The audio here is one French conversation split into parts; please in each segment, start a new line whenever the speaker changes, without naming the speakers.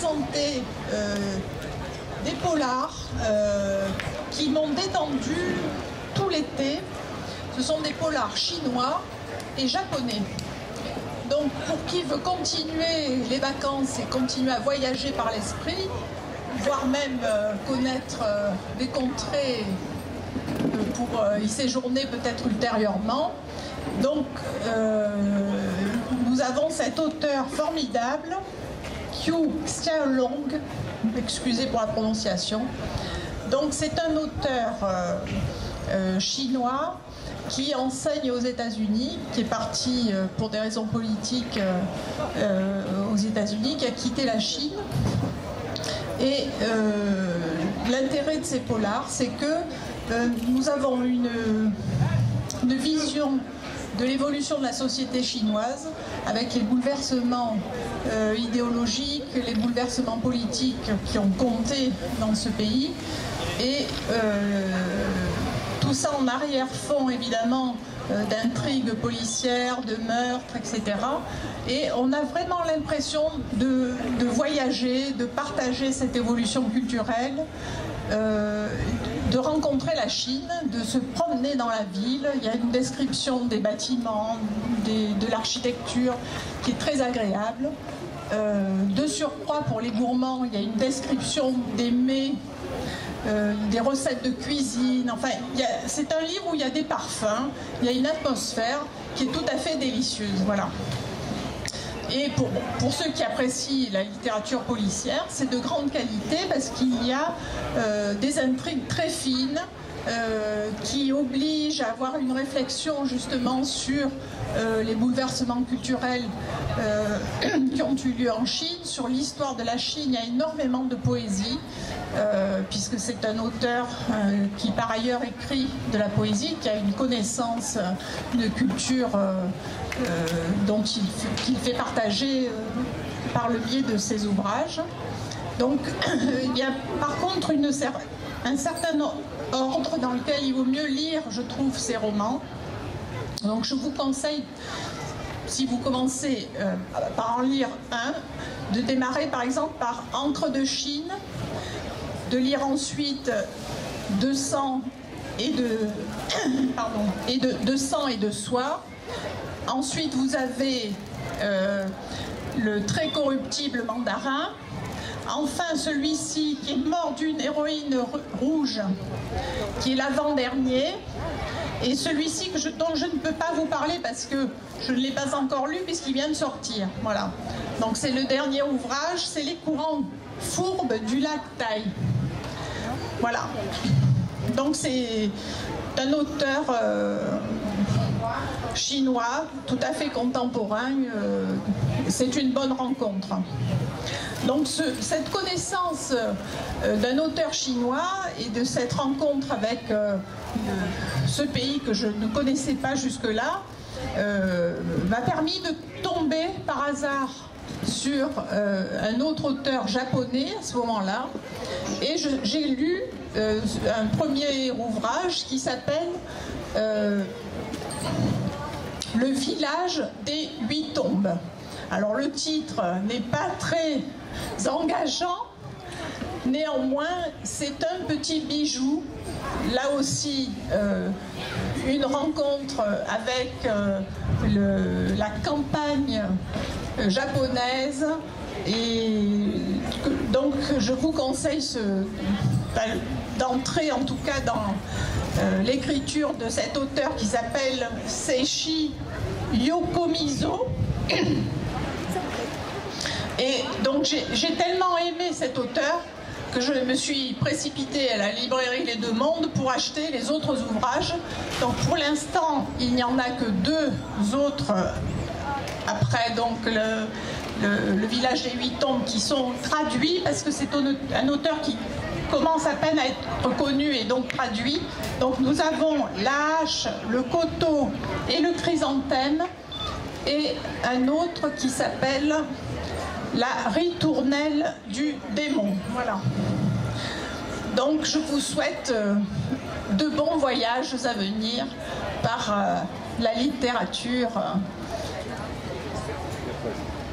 présenter des polars qui m'ont détendu tout l'été. Ce sont des polars chinois et japonais. Donc pour qui veut continuer les vacances et continuer à voyager par l'esprit, voire même connaître des contrées pour y séjourner peut-être ultérieurement. Donc nous avons cet auteur formidable, Qiu Xiaolong, excusez pour la prononciation. Donc c'est un auteur chinois qui enseigne aux États-Unis, qui est parti pour des raisons politiques aux États-Unis, qui a quitté la Chine. Et l'intérêt de ces polars, c'est que nous avons une vision de l'évolution de la société chinoise, avec les bouleversements idéologiques, les bouleversements politiques qui ont compté dans ce pays, et tout ça en arrière-fond évidemment d'intrigues policières, de meurtres, etc. Et on a vraiment l'impression de voyager, de partager cette évolution culturelle, de rencontrer la Chine, de se promener dans la ville. Il y a une description des bâtiments, de l'architecture qui est très agréable. De surcroît, pour les gourmands, il y a une description des mets, des recettes de cuisine. Enfin, c'est un livre où il y a des parfums, il y a une atmosphère qui est tout à fait délicieuse. Voilà. Et pour ceux qui apprécient la littérature policière, c'est de grande qualité parce qu'il y a des intrigues très fines qui obligent à avoir une réflexion justement sur les bouleversements culturels qui ont eu lieu en Chine, sur l'histoire de la Chine. Il y a énormément de poésie, puisque c'est un auteur qui par ailleurs écrit de la poésie, qui a une connaissance de culture dont qu'il fait partager par le biais de ses ouvrages. Donc il y a par contre un certain ordre dans lequel il vaut mieux lire, je trouve, ces romans. Donc je vous conseille, si vous commencez par en lire un, de démarrer par exemple par Encre de Chine, de lire ensuite De sang et de sang et de soie. Ensuite vous avez Le très corruptible mandarin. Enfin, celui-ci qui est Mort d'une héroïne rouge, qui est l'avant-dernier. Et celui-ci dont je ne peux pas vous parler parce que je ne l'ai pas encore lu puisqu'il vient de sortir. Voilà. Donc c'est le dernier ouvrage, c'est Les courants fourbes du lac Tai. Voilà. Donc c'est un auteur chinois, tout à fait contemporain. C'est une bonne rencontre. Donc cette connaissance d'un auteur chinois et de cette rencontre avec ce pays que je ne connaissais pas jusque-là m'a permis de tomber par hasard sur un autre auteur japonais à ce moment-là, et j'ai lu un premier ouvrage qui s'appelle Le village des 8 tombes. Alors le titre n'est pas très engageant, néanmoins c'est un petit bijou, là aussi une rencontre avec la campagne japonaise, et donc je vous conseille d'entrer en tout cas dans l'écriture de cet auteur qui s'appelle Seishi Yokomizo. Et donc j'ai tellement aimé cet auteur que je me suis précipitée à la librairie Les Deux Mondes pour acheter les autres ouvrages. Donc pour l'instant, il n'y en a que 2 autres après donc le village des 8 tombes qui sont traduits, parce que c'est un auteur qui commence à peine à être connu et donc traduit. Donc nous avons La Hache, Le Coteau et Le Chrysanthème, et un autre qui s'appelle La Ritournelle du démon. Voilà. Donc je vous souhaite de bons voyages à venir par la littérature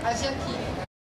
asiatique.